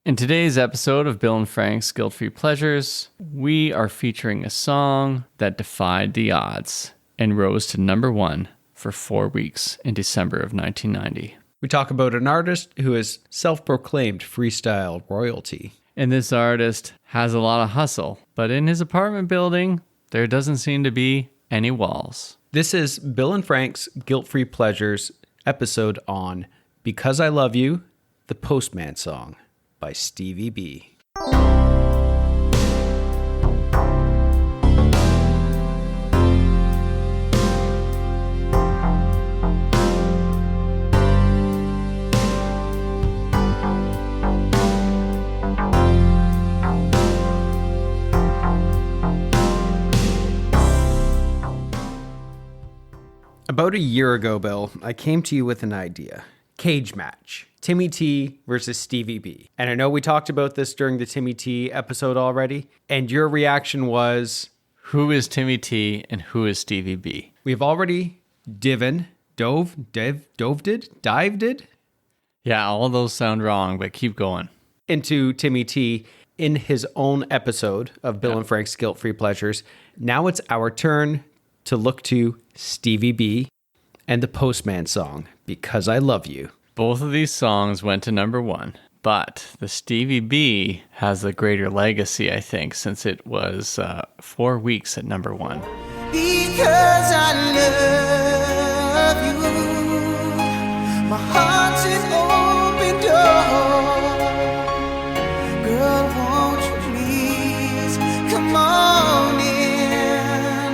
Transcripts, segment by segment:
In today's episode of Bill and Frank's Guilt-Free Pleasures, we are featuring a song that defied the odds and rose to number one for 4 weeks in December of 1990. We talk about an artist who is self-proclaimed freestyle royalty. And this artist has a lot of hustle, but in his apartment building, there doesn't seem to be any walls. This is Bill and Frank's Guilt-Free Pleasures episode on Because I Love You, the Postman song by Stevie B. About a year ago, Bill, I came to you with an idea. Cage match. Timmy T versus Stevie B. And I know we talked about this during the Timmy T episode already, and your reaction was... Who is Timmy T and who is Stevie B? We've already dived? Yeah, all those sound wrong, but keep going. Into Timmy T in his own episode of Bill and Frank's Guilt-Free Pleasures. Now it's our turn to look to Stevie B and the Postman song, Because I Love You. Both of these songs went to number one, but the Stevie B has a greater legacy, I think, since it was 4 weeks at number one. Because I love you, my heart's an open door. Girl, won't you please come on in?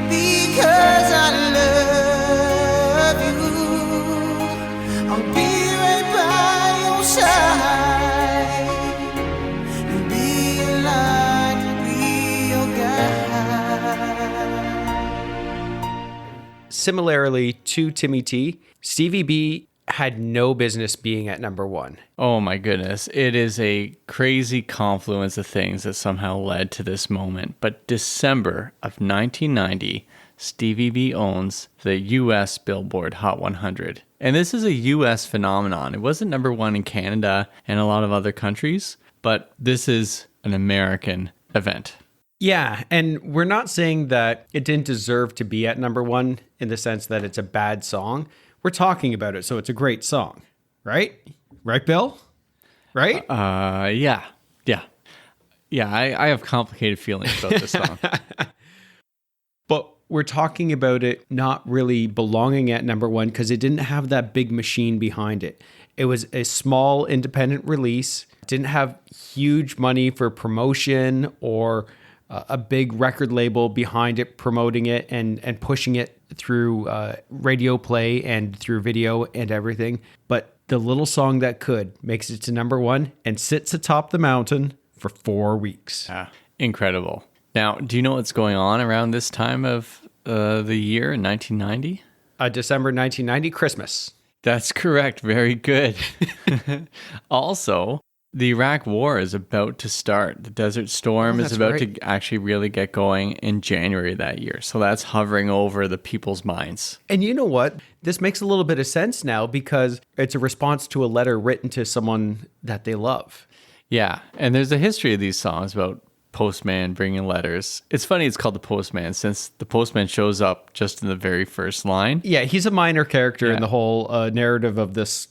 Because I love you, I'll be right by your side. You'll be a light, I'll be your guide. Similarly to Timmy T, Stevie B had no business being at number one. Oh my goodness. It is a crazy confluence of things that somehow led to this moment. But December of 1990, Stevie B owns the US Billboard Hot 100. And this is a US phenomenon. It wasn't number one in Canada and a lot of other countries, but this is an American event. Yeah, and we're not saying that it didn't deserve to be at number one in the sense that it's a bad song. We're talking about it, so it's a great song, right? Right, Bill? Right? Yeah. I have complicated feelings about this song. But we're talking about it not really belonging at number one because it didn't have that big machine behind it. It was a small independent release, didn't have huge money for promotion or a big record label behind it promoting it and pushing it through radio play and through video and everything. But the little song that could makes it to number one and sits atop the mountain for 4 weeks. Yeah, incredible. Now, do you know what's going on around this time of the year in 1990? December 1990, Christmas. That's correct. Very good. Also, the Iraq War is about to start. The Desert Storm is about to actually really get going in January that year. So that's hovering over the people's minds. And you know what? This makes a little bit of sense now because it's a response to a letter written to someone that they love. Yeah. And there's a history of these songs about Postman bringing letters. It's funny it's called the Postman since the Postman shows up just in the very first line. Yeah, he's a minor character in the whole narrative of this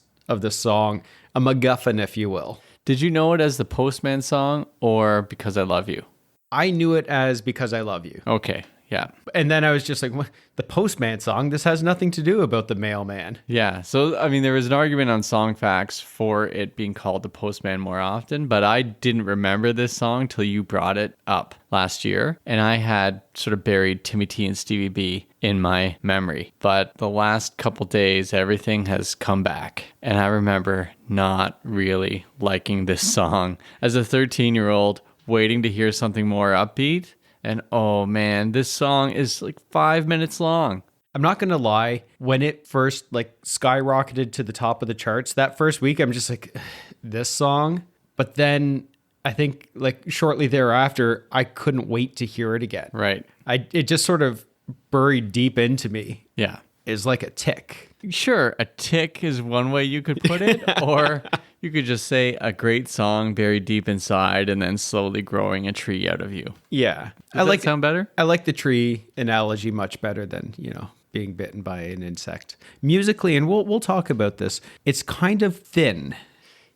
song. A MacGuffin, if you will. Did you know it as the Postman song or Because I Love You? I knew it as Because I Love You. Okay, yeah. And then I was just like, what? The Postman song? This has nothing to do about the mailman. Yeah, so, I mean, there was an argument on Songfacts for it being called the Postman more often, but I didn't remember this song till you brought it up last year, and I had sort of buried Timmy T and Stevie B in my memory. But the last couple days, everything has come back, and I remember not really liking this song. As a 13-year-old, waiting to hear something more upbeat, and oh man, this song is like 5 minutes long. I'm not going to lie. When it first like skyrocketed to the top of the charts, that first week, I'm just like, this song. But then I think like shortly thereafter, I couldn't wait to hear it again. Right. It just sort of buried deep into me. Yeah. Is like a tick. Sure, a tick is one way you could put it, or You could just say a great song buried deep inside and then slowly growing a tree out of you. Yeah. Does that sound better? I like the tree analogy much better than, being bitten by an insect. Musically, and we'll talk about this, it's kind of thin,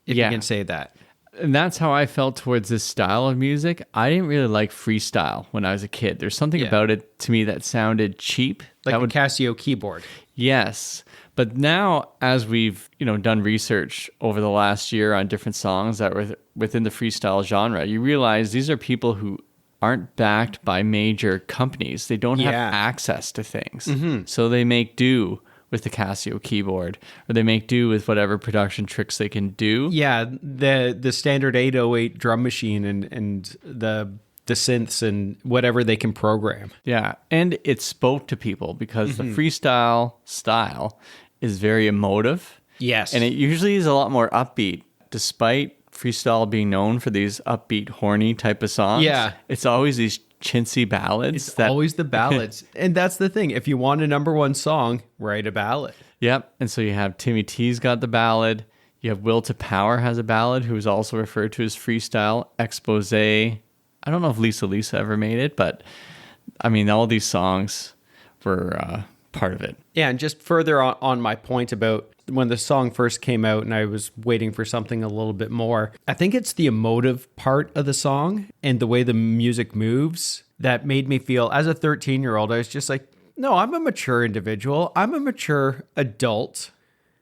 if you can say that. And that's how I felt towards this style of music. I didn't really like freestyle when I was a kid. There's something about it to me that sounded cheap. Like a Casio keyboard. Yes. But now, as we've done research over the last year on different songs that were within the freestyle genre, you realize these are people who aren't backed by major companies. They don't have access to things. So they make do with the Casio keyboard, or they make do with whatever production tricks they can do. Yeah, the standard 808 drum machine and the synths and whatever they can program. Yeah, and it spoke to people because the freestyle style is very emotive. Yes. And it usually is a lot more upbeat, despite freestyle being known for these upbeat, horny type of songs. Yeah. It's always these chintzy ballads. It's always the ballads. And that's the thing. If you want a number one song, write a ballad. Yep. And so you have Timmy T's got the ballad. You have Will to Power has a ballad, who is also referred to as freestyle. Expose. I don't know if Lisa ever made it, but I mean, all these songs were part of it. Yeah, and just further on my point about when the song first came out and I was waiting for something a little bit more, I think it's the emotive part of the song and the way the music moves that made me feel, as a 13-year-old, I was just like, no, I'm a mature individual. I'm a mature adult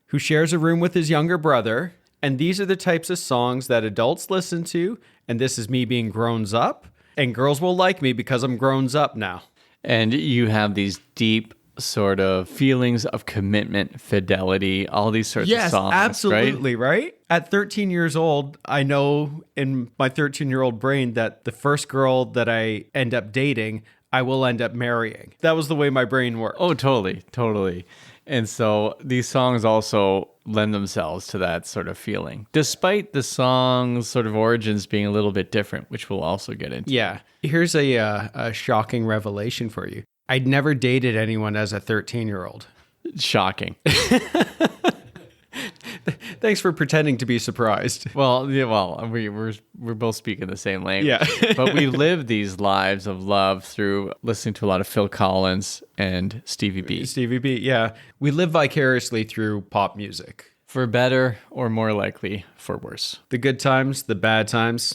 who shares a room with his younger brother. And these are the types of songs that adults listen to. And this is me being grown up. And girls will like me because I'm grown up now. And you have these deep sort of feelings of commitment, fidelity, all these sorts of songs. Yes, absolutely, right? At 13 years old, I know in my 13-year-old brain that the first girl that I end up dating, I will end up marrying. That was the way my brain worked. Oh, totally. And so these songs also lend themselves to that sort of feeling, despite the song's sort of origins being a little bit different, which we'll also get into. Yeah. Here's a shocking revelation for you. I'd never dated anyone as a 13-year-old. Shocking. Thanks for pretending to be surprised. Well, we're both speaking the same language. Yeah. But we live these lives of love through listening to a lot of Phil Collins and Stevie B. Stevie B, yeah. We live vicariously through pop music. For better or more likely for worse. The good times, the bad times,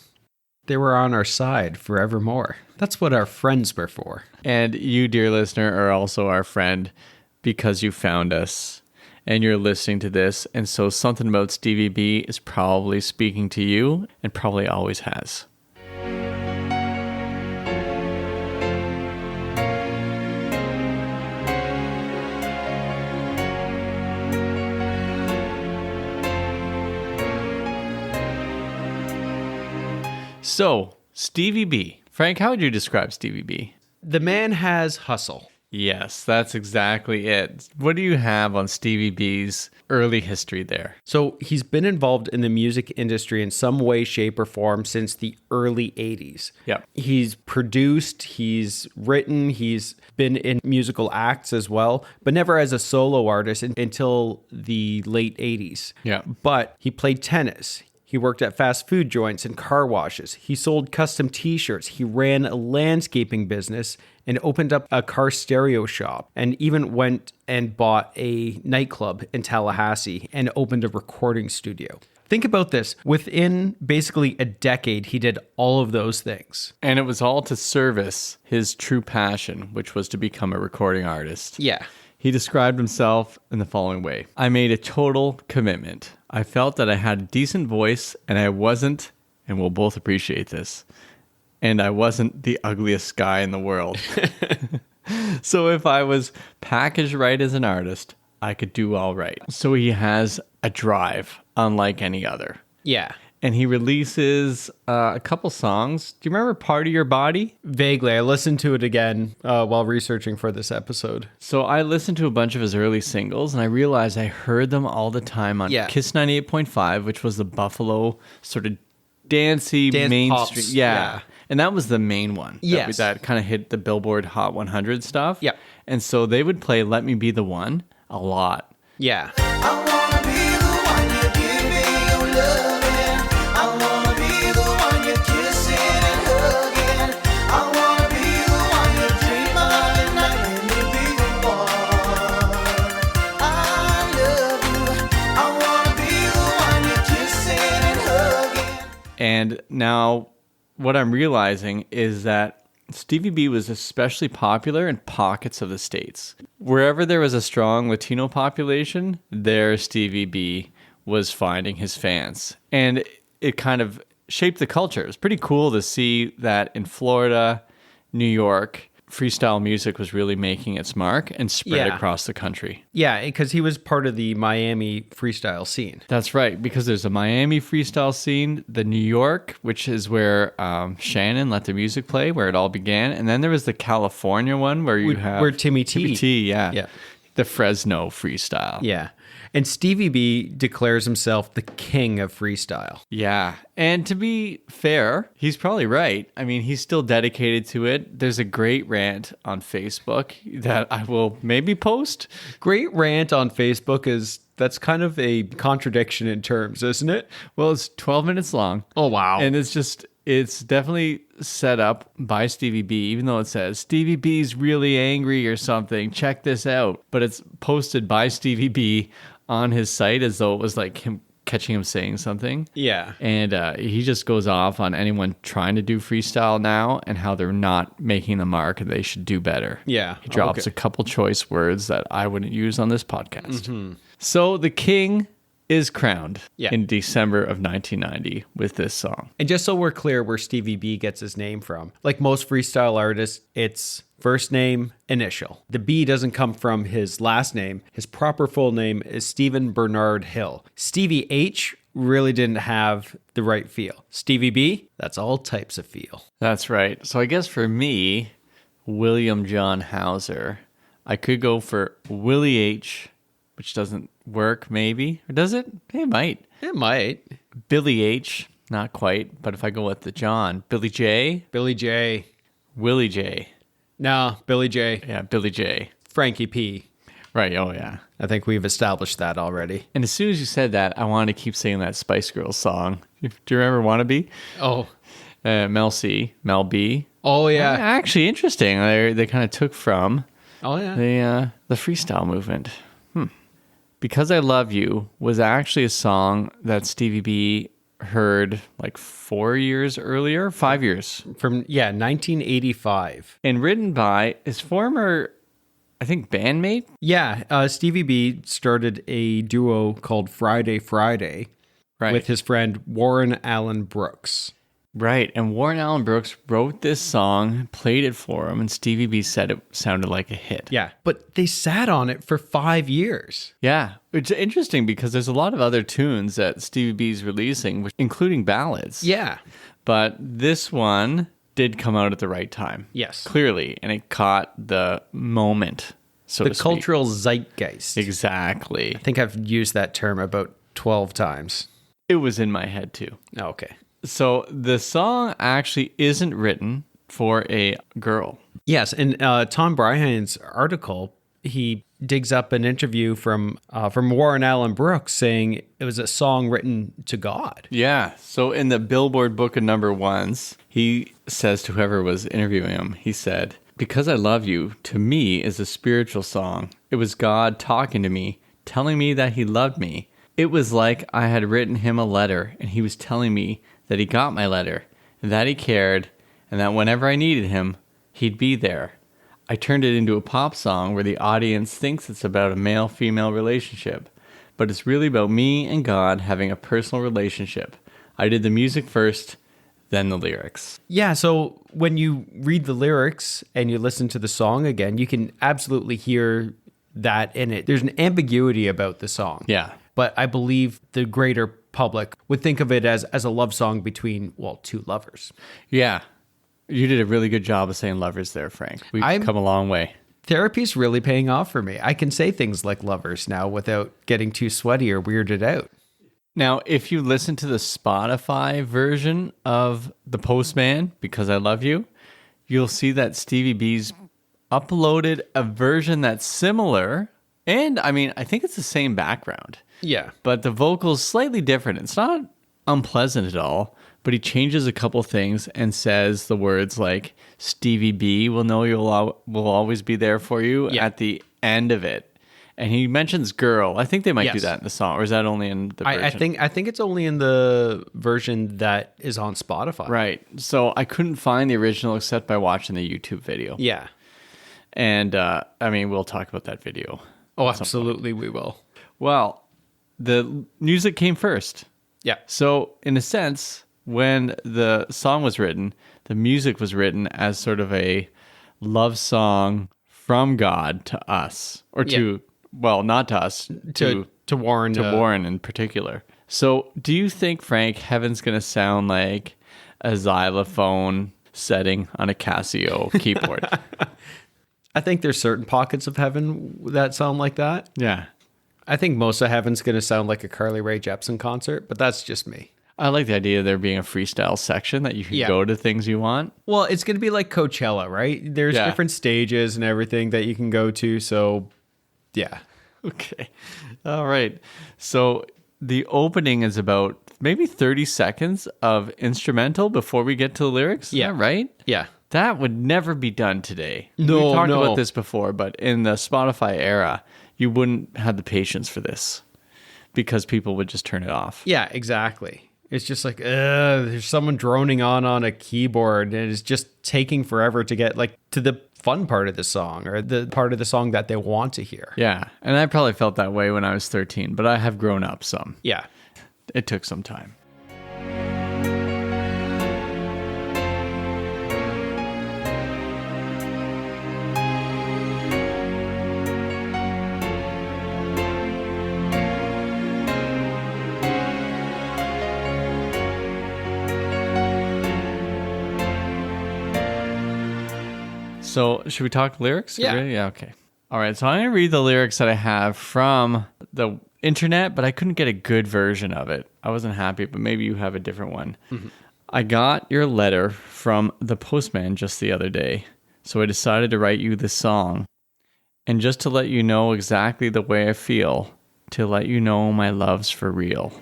they were on our side forevermore. That's what our friends were for. And you, dear listener, are also our friend because you found us and you're listening to this. And so something about Stevie B is probably speaking to you and probably always has. So, Stevie B. Frank, how would you describe Stevie B? The man has hustle. Yes, that's exactly it. What do you have on Stevie B's early history there? So he's been involved in the music industry in some way, shape, or form since the early 80s. Yep. He's produced, he's written, he's been in musical acts as well, but never as a solo artist until the late 80s. Yeah. But he played tennis. He worked at fast food joints and car washes. He sold custom t-shirts. He ran a landscaping business and opened up a car stereo shop, and even went and bought a nightclub in Tallahassee and opened a recording studio. Think about this. Within basically a decade, he did all of those things. And it was all to service his true passion, which was to become a recording artist. Yeah. He described himself in the following way. I made a total commitment. I felt that I had a decent voice, and I wasn't, and we'll both appreciate this, and I wasn't the ugliest guy in the world. So if I was packaged right as an artist, I could do all right. So he has a drive unlike any other. Yeah. And he releases a couple songs. Do you remember Part of Your Body? Vaguely. I listened to it again while researching for this episode. So I listened to a bunch of his early singles, and I realized I heard them all the time on Kiss 98.5, which was the Buffalo sort of dancey mainstream. Pops. Yeah. And that was the main one. Yes. That kind of hit the Billboard Hot 100 stuff. Yeah. And so they would play Let Me Be the One a lot. Yeah. I wanna be the one you're giving your love. And now what I'm realizing is that Stevie B was especially popular in pockets of the States. Wherever there was a strong Latino population, there Stevie B was finding his fans. And it kind of shaped the culture. It was pretty cool to see that in Florida, New York, freestyle music was really making its mark and spread across the country. Yeah, because he was part of the Miami freestyle scene. That's right, because there's a Miami freestyle scene, the New York, which is where Shannon let the music play, where it all began, and then there was the California one where you have... Where Timmy T. Yeah. The Fresno freestyle. Yeah. And Stevie B declares himself the king of freestyle. Yeah. And to be fair, he's probably right. I mean, he's still dedicated to it. There's a great rant on Facebook that I will maybe post. Great rant on Facebook that's kind of a contradiction in terms, isn't it? Well, it's 12 minutes long. Oh, wow. And it's definitely set up by Stevie B, even though it says Stevie B's really angry or something. Check this out. But it's posted by Stevie B on his site as though it was like him catching him saying something. Yeah. And he just goes off on anyone trying to do freestyle now and how they're not making the mark and they should do better. Yeah. He drops a couple choice words that I wouldn't use on this podcast. Mm-hmm. So the king is crowned in December of 1990 with this song. And just so we're clear where Stevie B gets his name from, like most freestyle artists, it's first name, initial. The B doesn't come from his last name. His proper full name is Stephen Bernard Hill. Stevie H really didn't have the right feel. Stevie B, that's all types of feel. That's right. So I guess for me, William John Hauser, I could go for Willie H, which doesn't work, maybe. Or does it? It might. It might. Billy H, not quite. But if I go with the John, Billy J. Billy J. Willie J. No, Billy J. Yeah, Billy J. Frankie P. Right, oh yeah. I think we've established that already. And as soon as you said that, I wanted to keep singing that Spice Girls song. Do you remember Wannabe? Oh. Mel C, Mel B. Oh, yeah. Actually, interesting. They kind of took from the freestyle movement. Because I Love You was actually a song that Stevie B heard like 4 years earlier, 5 years. From 1985. And written by his former, I think, bandmate? Yeah, Stevie B started a duo called Friday Friday with his friend Warren Allen Brooks. Right, and Warren Allen Brooks wrote this song, played it for him, and Stevie B said it sounded like a hit. Yeah, but they sat on it for 5 years. Yeah, it's interesting because there's a lot of other tunes that Stevie B's releasing, including ballads. Yeah. But this one did come out at the right time. Yes. Clearly, and it caught the moment, so to speak. The cultural zeitgeist. Exactly. I think I've used that term about 12 times. It was in my head too. Okay. So the song actually isn't written for a girl. Yes, and Tom Bryan's article, he digs up an interview from Warren Allen Brooks saying it was a song written to God. Yeah. So in the Billboard Book of Number Ones, he says to whoever was interviewing him, he said, "Because I Love You, to me, is a spiritual song. It was God talking to me, telling me that he loved me. It was like I had written him a letter and he was telling me that he got my letter, and that he cared, and that whenever I needed him, he'd be there. I turned it into a pop song where the audience thinks it's about a male-female relationship, but it's really about me and God having a personal relationship. I did the music first, then the lyrics." Yeah, so when you read the lyrics and you listen to the song again, you can absolutely hear that in it. There's an ambiguity about the song. Yeah. But I believe the greater public would think of it as a love song between, well, two lovers. Yeah. You did a really good job of saying lovers there, Frank. We've come a long way. Therapy's really paying off for me. I can say things like lovers now without getting too sweaty or weirded out. Now, if you listen to the Spotify version of the Postman, Because I Love You, you'll see that Stevie B's uploaded a version that's similar. And I mean, I think it's the same background. Yeah. But the vocal's slightly different. It's not unpleasant at all, but he changes a couple things and says the words like, "Stevie B will know will always be there for you" at the end of it. And he mentions girl. I think they might do Yes. that in the song, or is that only in the version? I think it's only in the version that is on Spotify. Right. So I couldn't find the original except by watching the YouTube video. Yeah. And I mean, we'll talk about that video. Oh, absolutely, we will. Well, the music came first. Yeah. So in a sense, when the song was written, the music was written as sort of a love song from God to us, or to, well, not to us, To Warren. to Warren in particular. So do you think, Frank, heaven's going to sound like a xylophone setting on a Casio keyboard? I think there's certain pockets of heaven that sound like that. Yeah. I think most of heaven's going to sound like a Carly Rae Jepsen concert, but that's just me. I like the idea of there being a freestyle section that you can Yeah. go to things you want. Well, it's going to be like Coachella, right? There's Yeah. different stages and everything that you can go to. So, yeah. Okay. All right. So the opening is about maybe 30 seconds of instrumental before we get to the lyrics. Is Yeah. that right? Yeah. That would never be done today. No, We talked no. about this before, but in the Spotify era, you wouldn't have the patience for this because people would just turn it off. Yeah, exactly. It's just like, there's someone droning on a keyboard, and it's just taking forever to get like to the fun part of the song, or the part of the song that they want to hear. Yeah. And I probably felt that way when I was 13, but I have grown up some. Yeah. It took some time. So, should we talk lyrics? Yeah. Really? Yeah, okay. All right, so I'm going to read the lyrics that I have from the internet, but I couldn't get a good version of it. I wasn't happy, but maybe you have a different one. Mm-hmm. I got your letter from the postman just the other day, so I decided to write you this song. And just to let you know exactly the way I feel, to let you know my love's for real.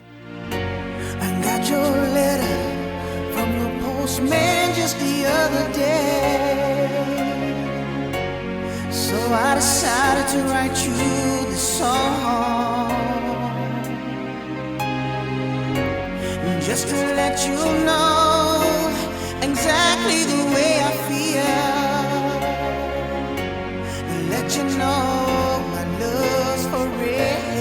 I got your letter from the postman just the other day. So I decided to write you this song, just to let you know exactly the way I feel, to let you know my love's for real.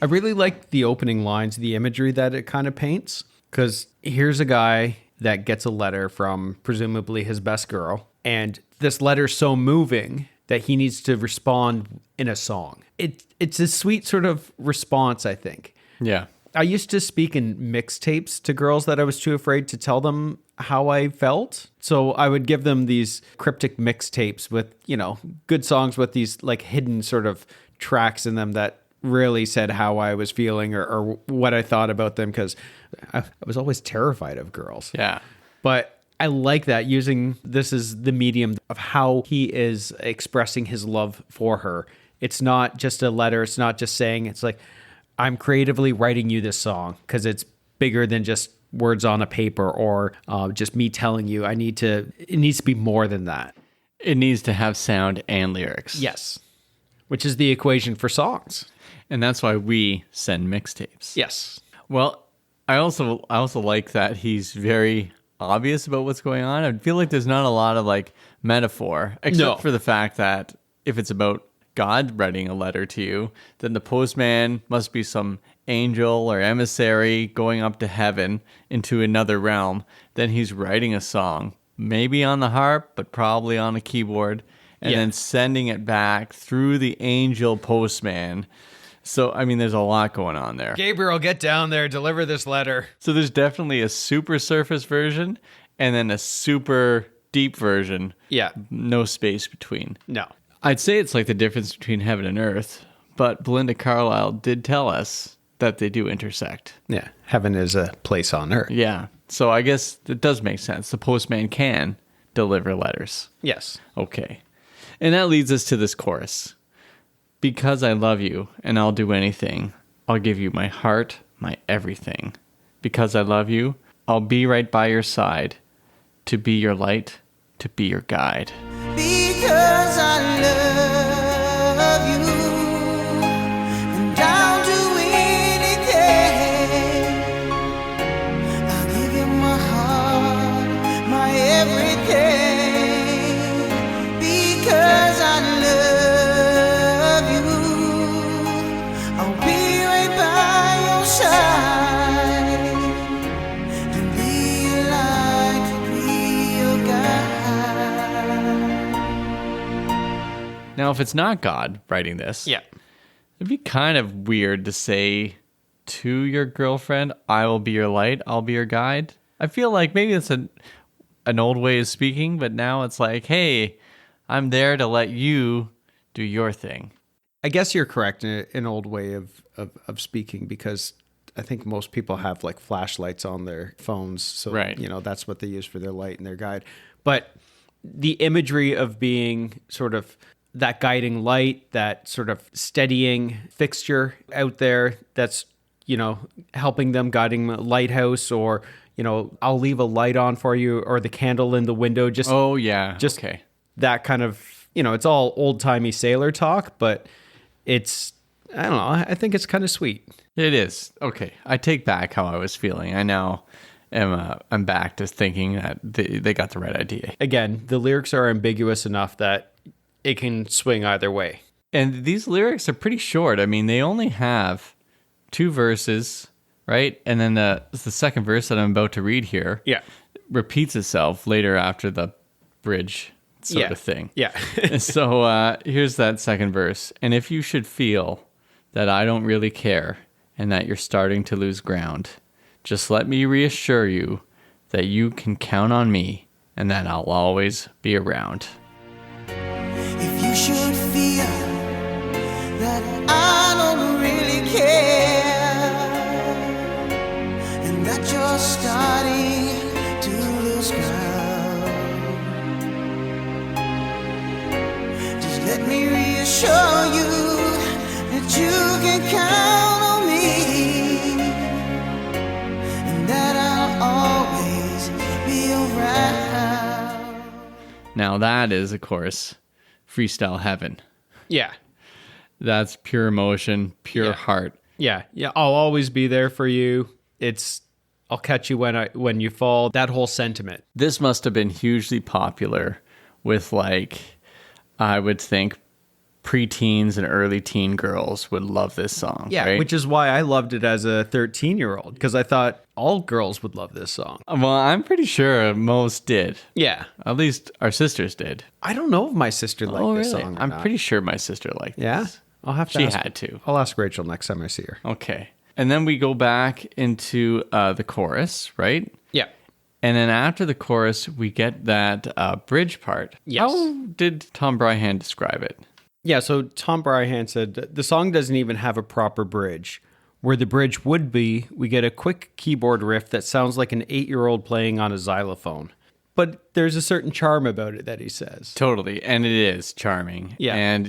I really like the opening lines, the imagery that it kind of paints, because here's a guy that gets a letter from presumably his best girl, and this letter's so moving that he needs to respond in a song. It's a sweet sort of response, I think. Yeah. I used to speak in mixtapes to girls that I was too afraid to tell them how I felt. So I would give them these cryptic mixtapes with, you know, good songs with these like hidden sort of tracks in them that really said how I was feeling or what I thought about them, because I was always terrified of girls. Yeah. But I like that, using this as the medium of how he is expressing his love for her. It's not just a letter. It's not just saying, it's like, I'm creatively writing you this song, because it's bigger than just words on a paper or just me telling you. It needs to be more than that. It needs to have sound and lyrics. Yes. Which is the equation for songs. And that's why we send mixtapes. Yes. Well, I also like that he's very obvious about what's going on. I feel like there's not a lot of like metaphor, except for the fact that if it's about God writing a letter to you, then the postman must be some angel or emissary going up to heaven into another realm. Then he's writing a song, maybe on the harp, but probably on a keyboard, and then sending it back through the angel postman. So, I mean, there's a lot going on there. Gabriel, get down there, deliver this letter. So there's definitely a super surface version and then a super deep version. Yeah. No space between. No. I'd say it's like the difference between heaven and earth, but Belinda Carlisle did tell us that they do intersect. Yeah. Heaven is a place on earth. Yeah. So I guess it does make sense. The postman can deliver letters. Yes. Okay. And that leads us to this chorus. Because I love you and I'll do anything, I'll give you my heart, my everything. Because I love you, I'll be right by your side, to be your light, to be your guide. Because I Now, if it's not God writing this, Yeah. it'd be kind of weird to say to your girlfriend, I will be your light, I'll be your guide. I feel like maybe it's an old way of speaking, but now it's like, hey, I'm there to let you do your thing. I guess you're correct in an old way of speaking, because I think most people have like flashlights on their phones. So, Right. that's what they use for their light and their guide. But the imagery of being sort of that guiding light, that sort of steadying fixture out there that's, helping them, guiding a lighthouse, or, I'll leave a light on for you, or the candle in the window. Oh, yeah. Just okay. that kind of, it's all old-timey sailor talk, but it's, I don't know, I think it's kind of sweet. It is. Okay. I take back how I was feeling. I now I'm back to thinking that they got the right idea. Again, the lyrics are ambiguous enough that it can swing either way. And these lyrics are pretty short. I mean, they only have 2 verses, right? And then the second verse that I'm about to read here repeats itself later after the bridge sort of thing. Yeah. So here's that second verse. And if you should feel that I don't really care and that you're starting to lose ground, just let me reassure you that you can count on me and that I'll always be around. If you should feel that I don't really care and that you're starting to lose ground, just let me reassure you that you can count on me and that I'll always be around. Now that is, of course, freestyle heaven. Yeah. That's pure emotion, pure heart. Yeah. I'll always be there for you. It's, I'll catch you when you fall. That whole sentiment. This must have been hugely popular with, like, I would think preteens and early teen girls would love this song. Yeah, right? which is why I loved it as a 13-year-old, because I thought all girls would love this song. Well, I'm pretty sure most did. Yeah. At least our sisters did. I don't know if my sister liked this song or I'm not. pretty sure my sister liked Yeah? this. I'll have to She ask. had to. I'll ask Rachel next time I see her. Okay. And then we go back into the chorus, right? Yeah. And then after the chorus, we get that bridge part. Yes. How did Tom Bryhan describe it? Yeah, so Tom Bryhan said, the song doesn't even have a proper bridge. Where the bridge would be, we get a quick keyboard riff that sounds like an 8-year-old playing on a xylophone. But there's a certain charm about it that he says. Totally. And it is charming. Yeah. And,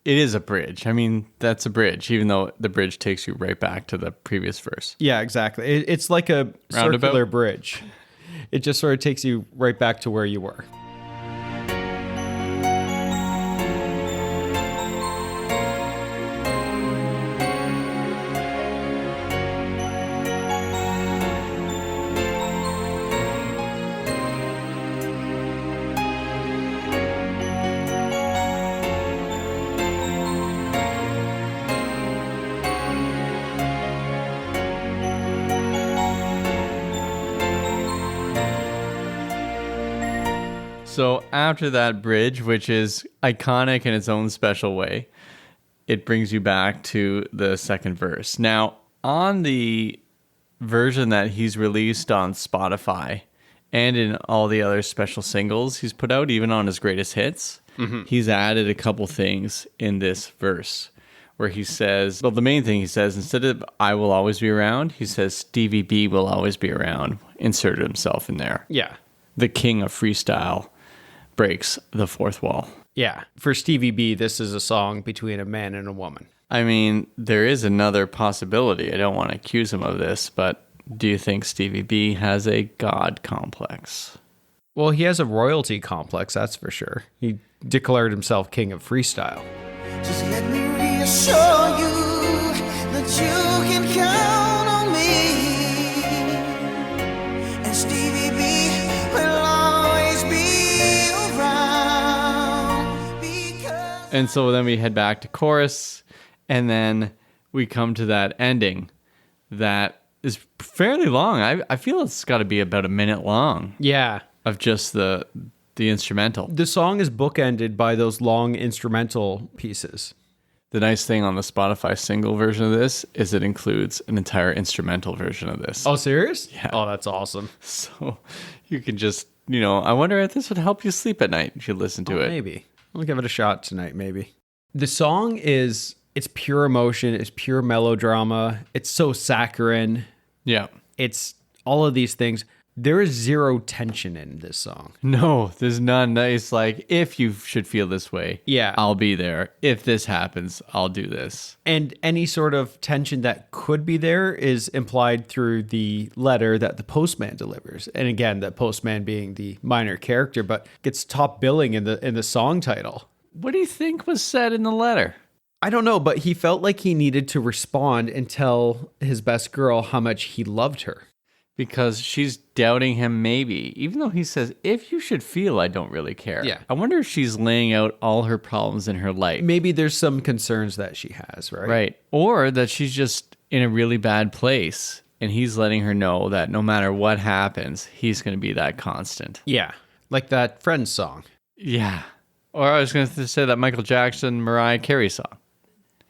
it is a bridge. I mean, that's a bridge, even though the bridge takes you right back to the previous verse. Yeah, exactly. It's like a Roundabout? circular bridge. It just sort of takes you right back to where you were. So after that bridge, which is iconic in its own special way, it brings you back to the second verse. Now, on the version that he's released on Spotify and in all the other special singles he's put out, even on his greatest hits, he's added a couple things in this verse where he says, well, the main thing he says, instead of I will always be around, he says Stevie B will always be around, inserted himself in there. Yeah. The king of freestyle breaks the fourth wall. Yeah. For Stevie B, this is a song between a man and a woman. I mean, there is another possibility. I don't want to accuse him of this, but do you think Stevie B has a god complex? Well, he has a royalty complex, that's for sure. He declared himself king of freestyle. Just let me reassure you that you can count on me. And Stevie B will always be around. Because And so then we head back to chorus, and then we come to that ending that is fairly long. I feel it's got to be about a minute long Yeah. of just the the instrumental. The song is bookended by those long instrumental pieces. The nice thing on the Spotify single version of this is it includes an entire instrumental version of this. Oh, serious? Yeah. Oh, that's awesome. So you can just, I wonder if this would help you sleep at night if you listen to it. Maybe. I'll give it a shot tonight, maybe. The song it's pure emotion. It's pure melodrama. It's so saccharine. Yeah. It's all of these things. There is zero tension in this song. No, there's none. It's like, if you should feel this way, Yeah. I'll be there. If this happens, I'll do this. And any sort of tension that could be there is implied through the letter that the postman delivers. And again, the postman being the minor character, but gets top billing in the song title. What do you think was said in the letter? I don't know, but he felt like he needed to respond and tell his best girl how much he loved her. Because she's doubting him, maybe, even though he says, if you should feel, I don't really care. Yeah. I wonder if she's laying out all her problems in her life. Maybe there's some concerns that she has, right? Right. Or that she's just in a really bad place and he's letting her know that no matter what happens, he's going to be that constant. Yeah. Like that Friends song. Yeah. Or I was going to say that Michael Jackson, Mariah Carey song.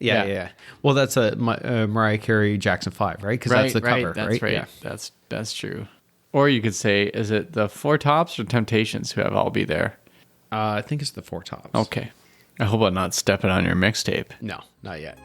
Yeah. Well, that's a Mariah Carey Jackson 5, right? Because that's the cover, That's right. Yeah. That's true. Or you could say, is it the Four Tops or Temptations who have I'll Be There? I think it's the Four Tops. Okay. I hope I'm not stepping on your mixtape. No, not yet.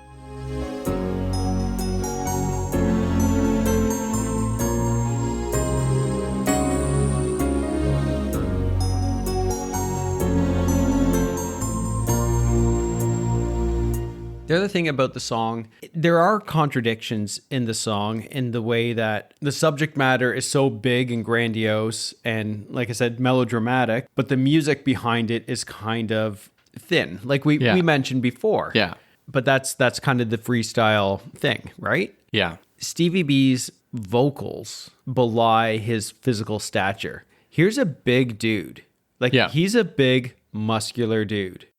The other thing about the song, there are contradictions in the song in the way that the subject matter is so big and grandiose and, like I said, melodramatic, but the music behind it is kind of thin, like we mentioned before. Yeah. But that's kind of the freestyle thing, right? Yeah. Stevie B's vocals belie his physical stature. Here's a big dude. He's a big, muscular dude.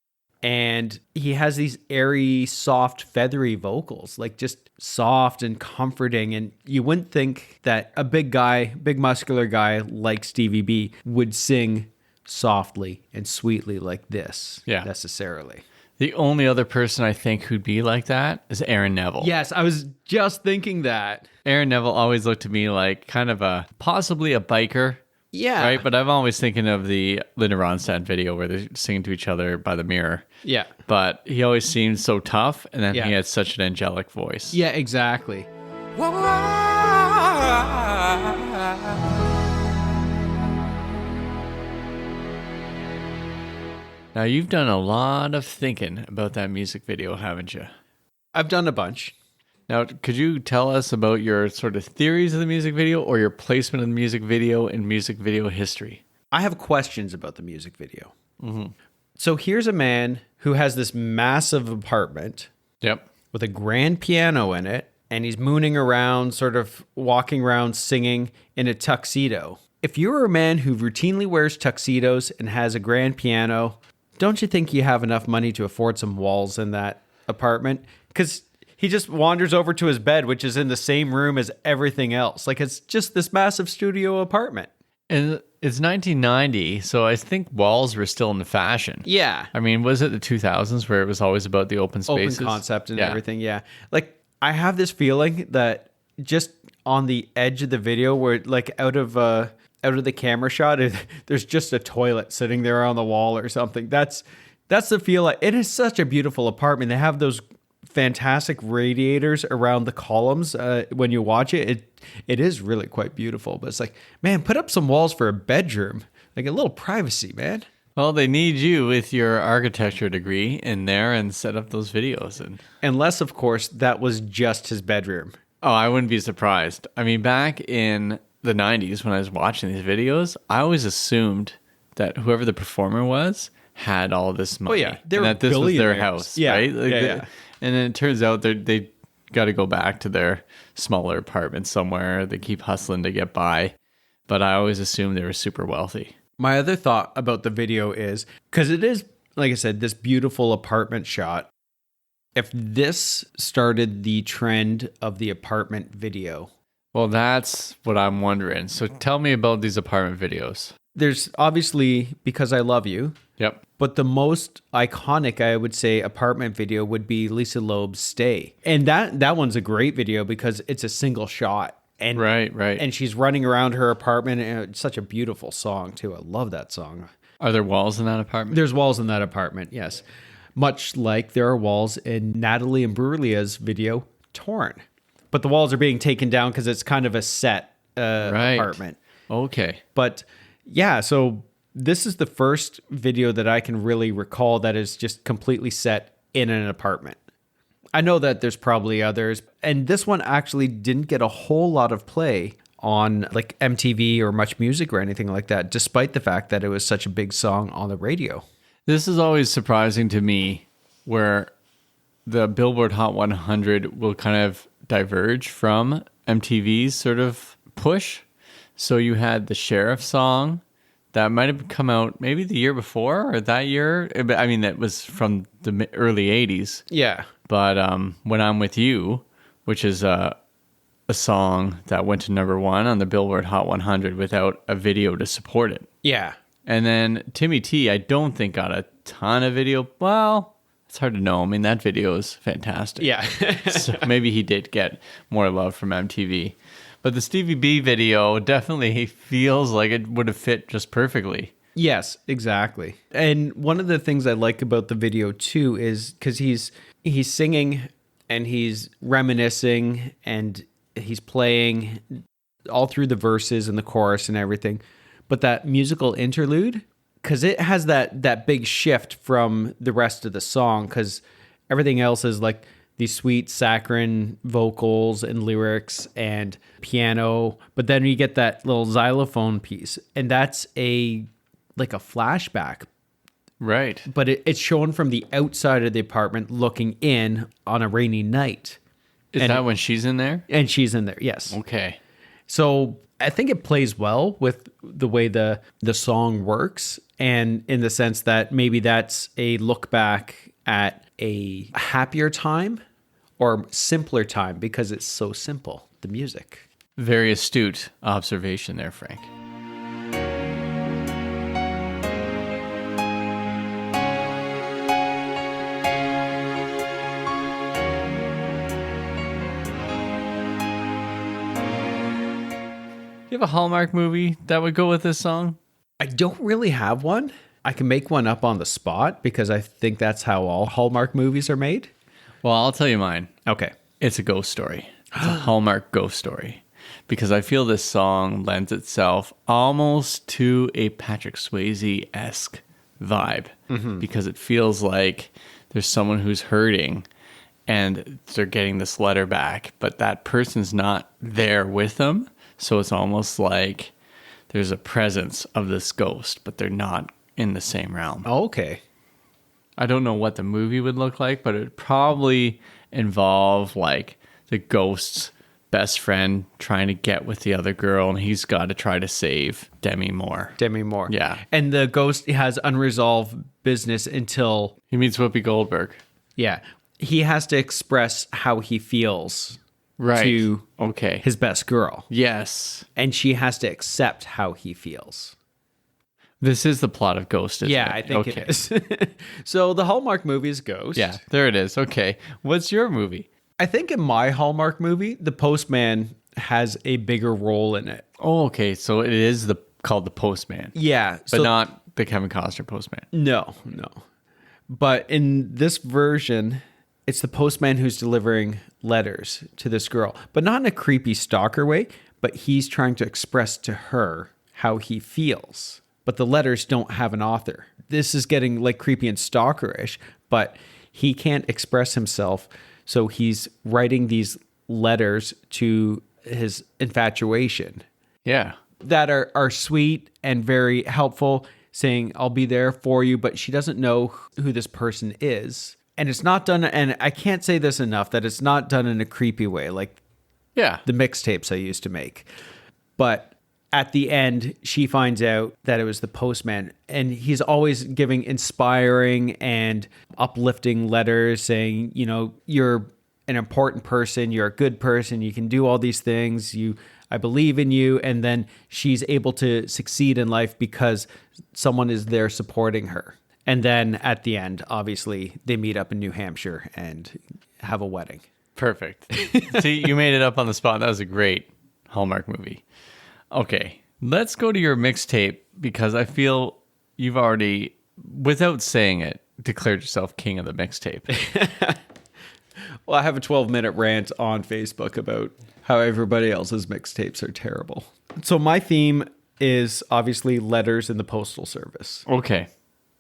And he has these airy, soft, feathery vocals, like just soft and comforting. And you wouldn't think that a big guy, big muscular guy like Stevie B would sing softly and sweetly like this necessarily. The only other person I think who'd be like that is Aaron Neville. Yes, I was just thinking that. Aaron Neville always looked to me like kind of possibly a biker. Yeah. Right? But I'm always thinking of the Linda Ronstadt video where they're singing to each other by the mirror. Yeah. But he always seemed so tough, and then he had such an angelic voice. Yeah, exactly. Now, you've done a lot of thinking about that music video, haven't you? I've done a bunch. Now, could you tell us about your sort of theories of the music video or your placement of the music video in music video history? I have questions about the music video. Mm-hmm. So here's a man who has this massive apartment with a grand piano in it, and he's mooning around, sort of walking around singing in a tuxedo. If you're a man who routinely wears tuxedos and has a grand piano, don't you think you have enough money to afford some walls in that apartment? Because he just wanders over to his bed, which is in the same room as everything else. Like, it's just this massive studio apartment. And it's 1990, so I think walls were still in the fashion. Yeah. I mean, was it the 2000s where it was always about the open spaces? Open concept and everything, yeah. Like, I have this feeling that just on the edge of the video where, like, out of the camera shot, there's just a toilet sitting there on the wall or something. That's the feel. Like, it is such a beautiful apartment. They have those fantastic radiators around the columns. When you watch it is really quite beautiful. But it's like, man, put up some walls for a bedroom, like a little privacy, man. Well, they need you with your architecture degree in there and set up those videos. Unless, of course, that was just his bedroom. Oh, I wouldn't be surprised. I mean, back in the 90s when I was watching these videos, I always assumed that whoever the performer was had all this money. Oh, yeah. They and were that this was their billionaires. house, Yeah. right? Like Yeah. And then it turns out they got to go back to their smaller apartment somewhere. They keep hustling to get by. But I always assumed they were super wealthy. My other thought about the video is, because it is, like I said, this beautiful apartment shot. If this started the trend of the apartment video. Well, that's what I'm wondering. So tell me about these apartment videos. There's obviously Because I Love You, Yep. but the most iconic, I would say, apartment video would be Lisa Loeb's Stay. And that one's a great video because it's a single shot. And Right. And she's running around her apartment, and it's such a beautiful song too. I love that song. Are there walls in that apartment? There's walls in that apartment, yes. Much like there are walls in Natalie Imbruglia's video, Torn. But the walls are being taken down because it's kind of a set apartment. Okay. But yeah, so this is the first video that I can really recall that is just completely set in an apartment. I know that there's probably others, and this one actually didn't get a whole lot of play on like MTV or Much Music or anything like that, despite the fact that it was such a big song on the radio. This is always surprising to me where the Billboard Hot 100 will kind of diverge from MTV's sort of push. So you had the Sheriff song that might have come out maybe the year before or that year. I mean, that was from the early 80s. Yeah. But When I'm With You, which is a song that went to number 1 on the Billboard Hot 100 without a video to support it. Yeah. And then Timmy T, I don't think got a ton of video. Well, it's hard to know. I mean, that video is fantastic. Yeah. So maybe he did get more love from MTV. But the Stevie B video definitely feels like it would have fit just perfectly. Yes, exactly. And one of the things I like about the video too is because he's singing and he's reminiscing and he's playing all through the verses and the chorus and everything. But that musical interlude, because it has that big shift from the rest of the song, because everything else is like these sweet saccharine vocals and lyrics and piano. But then you get that little xylophone piece, and that's like a flashback. Right. But it's shown from the outside of the apartment looking in on a rainy night. Is that when she's in there? And she's in there, yes. Okay. So I think it plays well with the way the song works, and in the sense that maybe that's a look back at a happier time or simpler time because it's so simple, the music. Very astute observation there, Frank. Do you have a Hallmark movie that would go with this song? I don't really have one. I can make one up on the spot because I think that's how all Hallmark movies are made. Well, I'll tell you mine. Okay. It's a ghost story. It's a Hallmark ghost story. Because I feel this song lends itself almost to a Patrick Swayze-esque vibe. Mm-hmm. Because it feels like there's someone who's hurting and they're getting this letter back, but that person's not there with them. So it's almost like there's a presence of this ghost, but they're not in the same realm. Oh, okay. I don't know what the movie would look like, but it would probably involve like the ghost's best friend trying to get with the other girl, and he's got to try to save Demi Moore. Demi Moore. Yeah. And the ghost has unresolved business until... He meets Whoopi Goldberg. Yeah. He has to express how he feels Right. to Okay. his best girl. Yes. And she has to accept how he feels. This is the plot of Ghost, isn't Yeah, it? I think Okay. it is. So the Hallmark movie is Ghost. Yeah, there it is. Okay. What's your movie? I think in my Hallmark movie, the Postman has a bigger role in it. Oh, okay. So it is called The Postman. Yeah. But not the Kevin Costner Postman. No. But in this version, it's the postman who's delivering letters to this girl, but not in a creepy stalker way, but he's trying to express to her how he feels. But the letters don't have an author. This is getting like creepy and stalkerish, but he can't express himself. So he's writing these letters to his infatuation. Yeah. That are sweet and very helpful, saying, I'll be there for you, but she doesn't know who this person is. And it's not done, and I can't say this enough, that it's not done in a creepy way, like Yeah. the mixtapes I used to make. But at the end, she finds out that it was the postman, and he's always giving inspiring and uplifting letters saying, you know, you're an important person, you're a good person, you can do all these things, I believe in you. And then she's able to succeed in life because someone is there supporting her. And then at the end, obviously, they meet up in New Hampshire and have a wedding. Perfect. See, you made it up on the spot. That was a great Hallmark movie. Okay, let's go to your mixtape because I feel you've already, without saying it, declared yourself king of the mixtape. Well, I have a 12-minute rant on Facebook about how everybody else's mixtapes are terrible. So my theme is obviously letters in the postal service. Okay.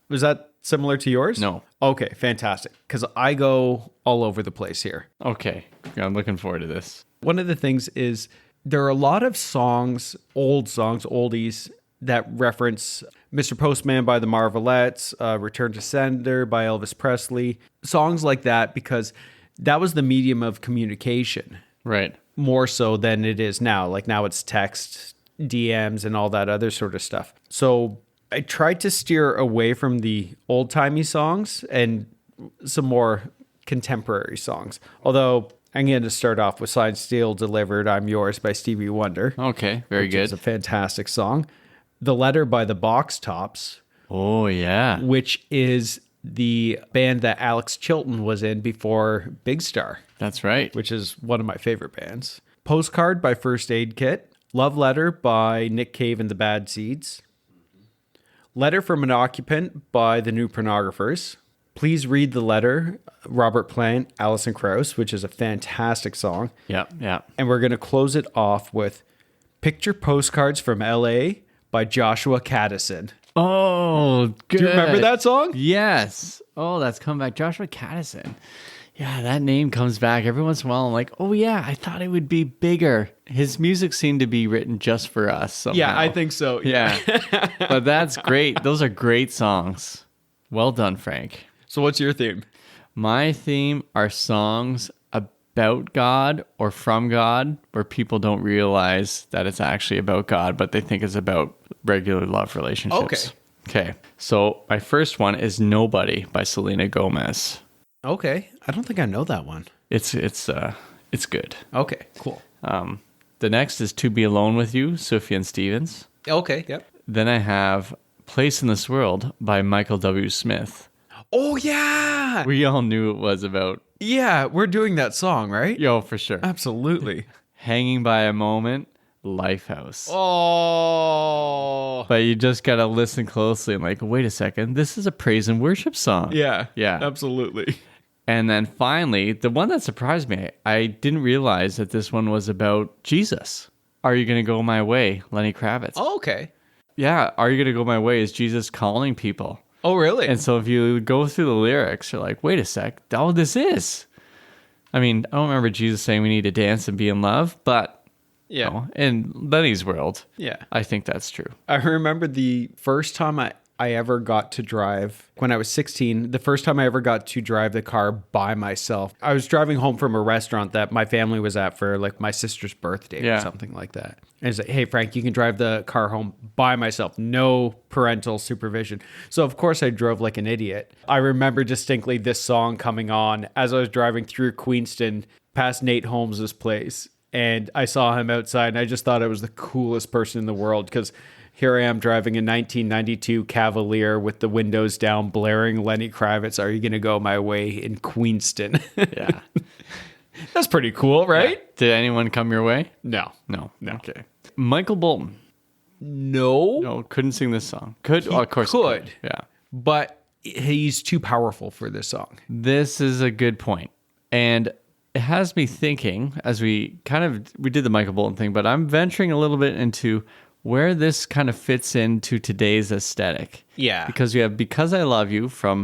Was that similar to yours? No. Okay, fantastic. Because I go all over the place here. Okay. I'm looking forward to this. One of the things is there are a lot of songs, old songs, oldies, that reference Mr. Postman by the Marvelettes, Return to Sender by Elvis Presley, songs like that, because that was the medium of communication. Right. More so than it is now. Like now it's text, DMs, and all that other sort of stuff. So I tried to steer away from the old-timey songs and some more contemporary songs. Although I'm going to start off with Signed, Sealed, Delivered, I'm Yours by Stevie Wonder. Okay, very good. It's a fantastic song. The Letter by the Box Tops. Oh, yeah. Which is the band that Alex Chilton was in before Big Star. That's right. Which is one of my favorite bands. Postcard by First Aid Kit. Love Letter by Nick Cave and the Bad Seeds. Letter from an Occupant by the New Pornographers. Please Read the Letter, Robert Plant, Alison Krauss, which is a fantastic song. Yeah, yeah. And we're going to close it off with Picture Postcards from L.A. by Joshua Caddison. Oh, good. Do you remember that song? Yes. Oh, that's come back. Joshua Caddison. Yeah, that name comes back every once in a while. I'm like, oh yeah, I thought it would be bigger. His music seemed to be written just for us somehow. Yeah, I think so. Yeah. But that's great. Those are great songs. Well done, Frank. So what's your theme? My theme are songs about God or from God where people don't realize that it's actually about God, but they think it's about regular love relationships. Okay. So my first one is Nobody by Selena Gomez. Okay. I don't think I know that one. It's good. Okay, cool. The next is To Be Alone With You, Sufjan Stevens. Okay, yep. Then I have Place in This World by Michael W. Smith. Oh, yeah. We all knew it was about. Yeah, we're doing that song, right? Yo, for sure. Absolutely. Hanging by a Moment, Lifehouse. Oh. But you just got to listen closely and like, wait a second, this is a praise and worship song. Yeah. Yeah. Absolutely. And then finally, the one that surprised me, I didn't realize that this one was about Jesus. Are You Gonna Go My Way, Lenny Kravitz. Oh, okay. Yeah, Are You Gonna Go My Way is Jesus calling people. Oh, really? And so if you go through the lyrics, you're like, wait a sec, all this is. I mean, I don't remember Jesus saying we need to dance and be in love, but yeah, you know, in Lenny's world, yeah, I think that's true. I remember the first time I ever got to drive when I was 16, the first time I ever got to drive the car by myself. I was driving home from a restaurant that my family was at for like my sister's birthday or something like that. And it's like, hey, Frank, you can drive the car home by myself. No parental supervision. So of course I drove like an idiot. I remember distinctly this song coming on as I was driving through Queenston past Nate Holmes's place. And I saw him outside and I just thought I was the coolest person in the world because here I am driving a 1992 Cavalier with the windows down, blaring Lenny Kravitz, Are You Gonna Go My Way in Queenston? Yeah. That's pretty cool, right? Yeah. Did anyone come your way? No. Okay. Michael Bolton. No, couldn't sing this song. Of course could. Yeah. But he's too powerful for this song. This is a good point. And it has me thinking as we did the Michael Bolton thing, but I'm venturing a little bit into where this kind of fits into today's aesthetic. Yeah. Because we have Because I Love You from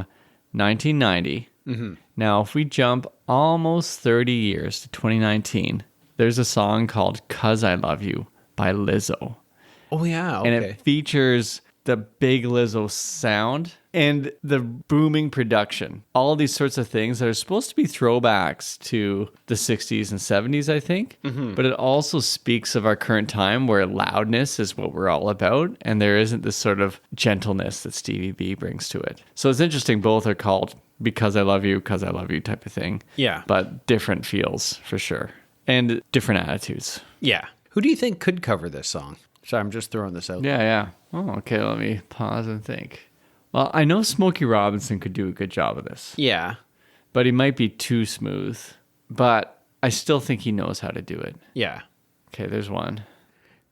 1990. Mm-hmm. Now, if we jump almost 30 years to 2019, there's a song called 'Cause I Love You by Lizzo. Oh, yeah. Okay. And it features the big Lizzo sound and the booming production. All these sorts of things that are supposed to be throwbacks to the 60s and 70s, I think. Mm-hmm. But it also speaks of our current time where loudness is what we're all about. And there isn't this sort of gentleness that Stevie B brings to it. So it's interesting. Both are called Because I Love You, 'Cause I Love You type of thing. Yeah. But different feels for sure. And different attitudes. Yeah. Who do you think could cover this song? Sorry, I'm just throwing this out. Yeah. Oh, okay. Let me pause and think. Well, I know Smokey Robinson could do a good job of this, Yeah. but he might be too smooth. But I still think he knows how to do it. Yeah. Okay, there's one.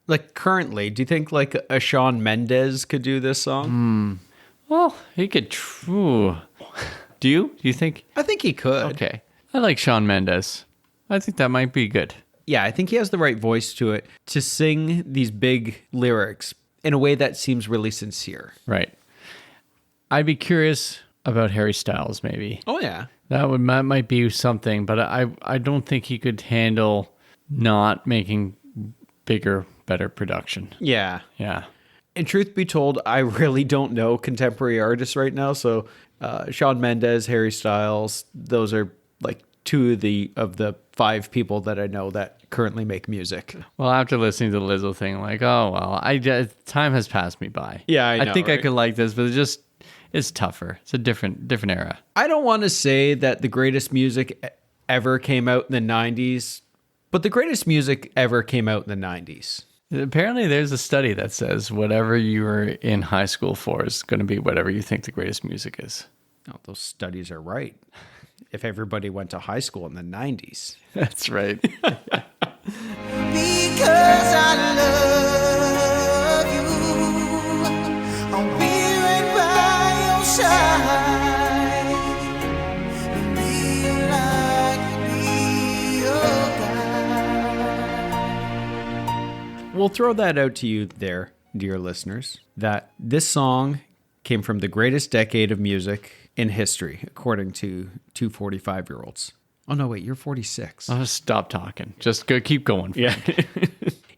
Like currently, do you think like a Shawn Mendes could do this song? Well, he could. Do you? Do you think? I think he could. Okay. I like Shawn Mendes. I think that might be good. Yeah, I think he has the right voice to it to sing these big lyrics in a way that seems really sincere. Right. I'd be curious about Harry Styles, maybe. Oh, yeah. That might be something, but I don't think he could handle not making bigger, better production. Yeah. Yeah. And truth be told, I really don't know contemporary artists right now. So Shawn Mendes, Harry Styles, those are like two of the 5 people that I know that currently make music. Well, after listening to the Lizzo thing, I'm like, oh, well, time has passed me by. Yeah, I know, think I right? could like this, but it's tougher. It's a different era. I don't want to say that the greatest music ever came out in the 90s, but the greatest music ever came out in the 90s. Apparently, there's a study that says whatever you were in high school for is going to be whatever you think the greatest music is. Oh, those studies are right. If everybody went to high school in the 90s. That's right. Because I love you, I'll be right by your side. And be like be your guide. We'll throw that out to you there, dear listeners, that this song came from the greatest decade of music in history, according to 2 45-year-olds. Oh, no, wait, you're 46. I'll just stop talking. Just keep going. Yeah.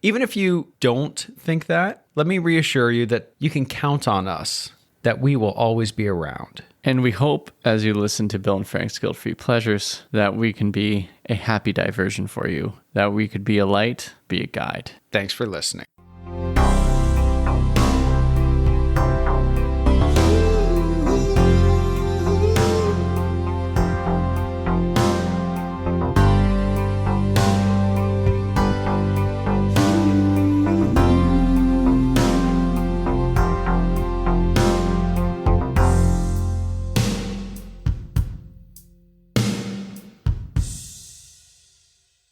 Even if you don't think that, let me reassure you that you can count on us, that we will always be around. And we hope, as you listen to Bill and Frank's Guilt-Free Pleasures, that we can be a happy diversion for you, that we could be a light, be a guide. Thanks for listening.